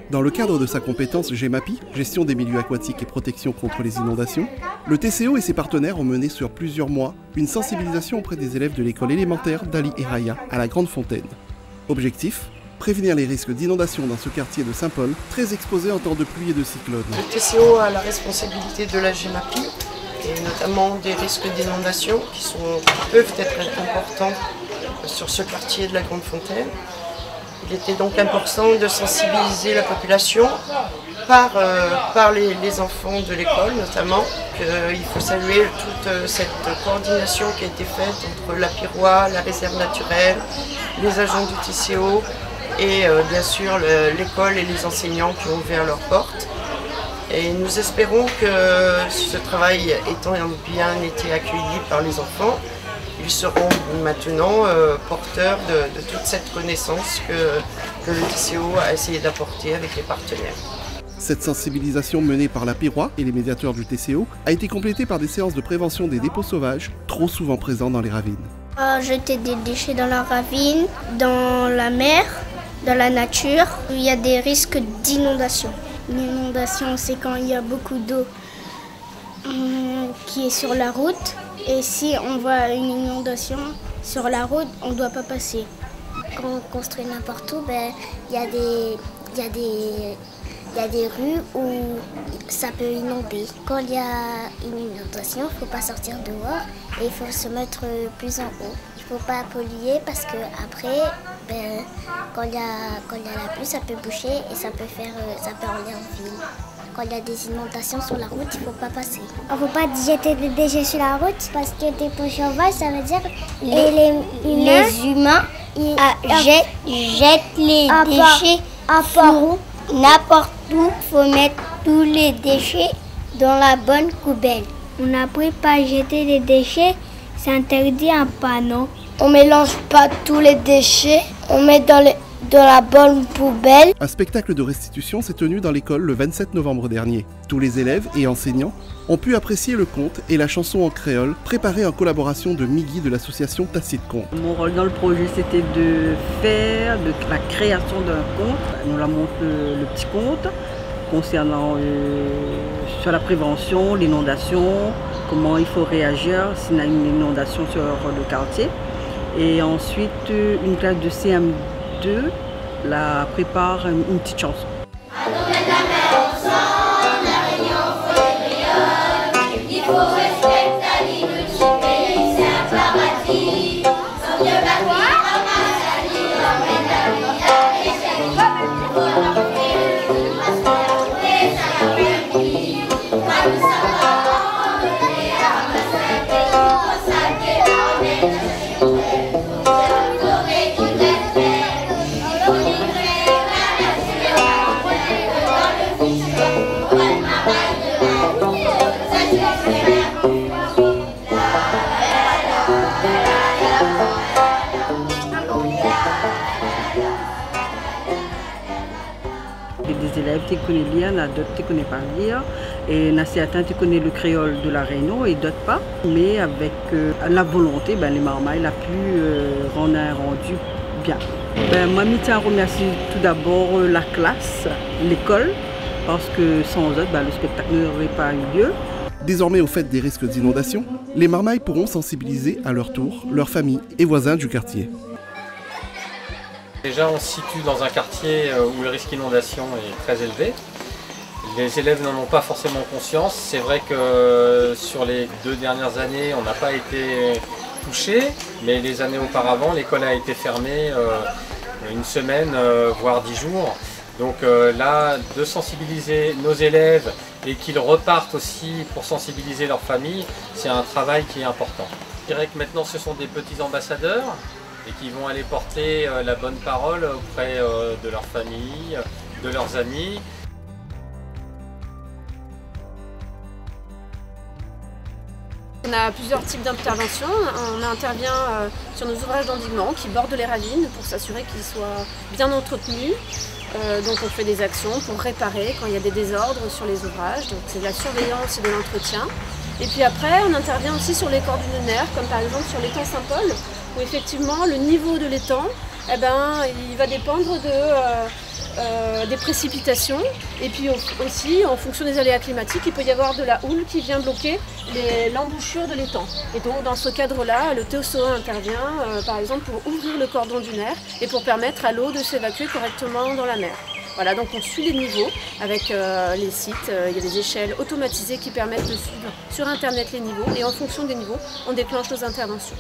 Dans le cadre de sa compétence GEMAPI, gestion des milieux aquatiques et protection contre les inondations, le TCO et ses partenaires ont mené sur plusieurs mois une sensibilisation auprès des élèves de l'école élémentaire d'Ali et Raya à la Grande Fontaine. Objectif : prévenir les risques d'inondation dans ce quartier de Saint-Paul, très exposé en temps de pluie et de cyclone. Le TCO a la responsabilité de la GEMAPI, et notamment des risques d'inondation qui peuvent être importants sur ce quartier de la Grande Fontaine. Il était donc important de sensibiliser la population par les enfants de l'école notamment. Il faut saluer toute cette coordination qui a été faite entre la Piroie, la réserve naturelle, les agents du TCO et bien sûr l'école et les enseignants qui ont ouvert leurs portes. Et nous espérons que ce travail étant bien été accueilli par les enfants, ils seront maintenant porteurs de toute cette connaissance que le TCO a essayé d'apporter avec les partenaires. Cette sensibilisation menée par la Piroie et les médiateurs du TCO a été complétée par des séances de prévention des dépôts sauvages, trop souvent présents dans les ravines. Jeter des déchets dans la ravine, dans la mer, dans la nature, il y a des risques d'inondation. L'inondation, c'est quand il y a beaucoup d'eau qui est sur la route. Et si on voit une inondation sur la route, on ne doit pas passer. Quand on construit n'importe où, il y a des rues où ça peut inonder. Quand il y a une inondation, il ne faut pas sortir dehors et il faut se mettre plus en haut. Il ne faut pas polluer parce qu'après, quand il y a la pluie, ça peut boucher et ça peut aller en ville. Quand il y a des inondations sur la route, il ne faut pas passer. Il ne faut pas jeter des déchets sur la route parce que dépôt sauvage, ça veut dire les humains jettent les déchets n'importe où. Il faut mettre tous les déchets dans la bonne poubelle. On a appris pas à jeter les déchets, c'est interdit un panneau. On ne mélange pas tous les déchets, on met dans la bonne poubelle. Un spectacle de restitution s'est tenu dans l'école le 27 novembre dernier. Tous les élèves et enseignants ont pu apprécier le conte et la chanson en créole, préparée en collaboration de Migui de l'association Tacite Conte. Mon rôle dans le projet, c'était de faire la création d'un conte. Nous la montre le petit conte concernant sur la prévention, l'inondation, comment il faut réagir s'il y a une inondation sur le quartier. Et ensuite, une classe de CM2 la prépare une petite chanson. Des élèves qui connaissent lire, il y a d'autres qui ne connaissent pas lire, et il y a certains qui connaissent le créole de la Réunion et d'autres pas. Mais avec la volonté, les marmailles a pu rendre un rendu bien. Moi, je tiens à remercier tout d'abord la classe, l'école, parce que sans eux, le spectacle n'aurait pas eu lieu. Désormais au fait des risques d'inondation, les marmailles pourront sensibiliser à leur tour leurs familles et voisins du quartier. Déjà, on se situe dans un quartier où le risque d'inondation est très élevé. Les élèves n'en ont pas forcément conscience. C'est vrai que sur les 2 dernières années, on n'a pas été touché, mais les années auparavant, l'école a été fermée une semaine, voire 10 jours. Donc là, de sensibiliser nos élèves et qu'ils repartent aussi pour sensibiliser leur famille, c'est un travail qui est important. Je dirais que maintenant, ce sont des petits ambassadeurs et qui vont aller porter la bonne parole auprès de leur famille, de leurs amis. On a plusieurs types d'interventions. On intervient sur nos ouvrages d'endiguement qui bordent les ravines pour s'assurer qu'ils soient bien entretenus. Donc on fait des actions pour réparer quand il y a des désordres sur les ouvrages. Donc c'est de la surveillance et de l'entretien. Et puis après, on intervient aussi sur les corps dunaires, comme par exemple sur l'étang Saint-Paul, où effectivement le niveau de l'étang, il va dépendre des précipitations. Et puis aussi, en fonction des aléas climatiques, il peut y avoir de la houle qui vient bloquer l'embouchure de l'étang. Et donc dans ce cadre-là, le TSO1 intervient par exemple pour ouvrir le cordon dunaire et pour permettre à l'eau de s'évacuer correctement dans la mer. Voilà, donc on suit les niveaux avec les sites, il y a des échelles automatisées qui permettent de suivre sur internet les niveaux et en fonction des niveaux, on déclenche nos interventions.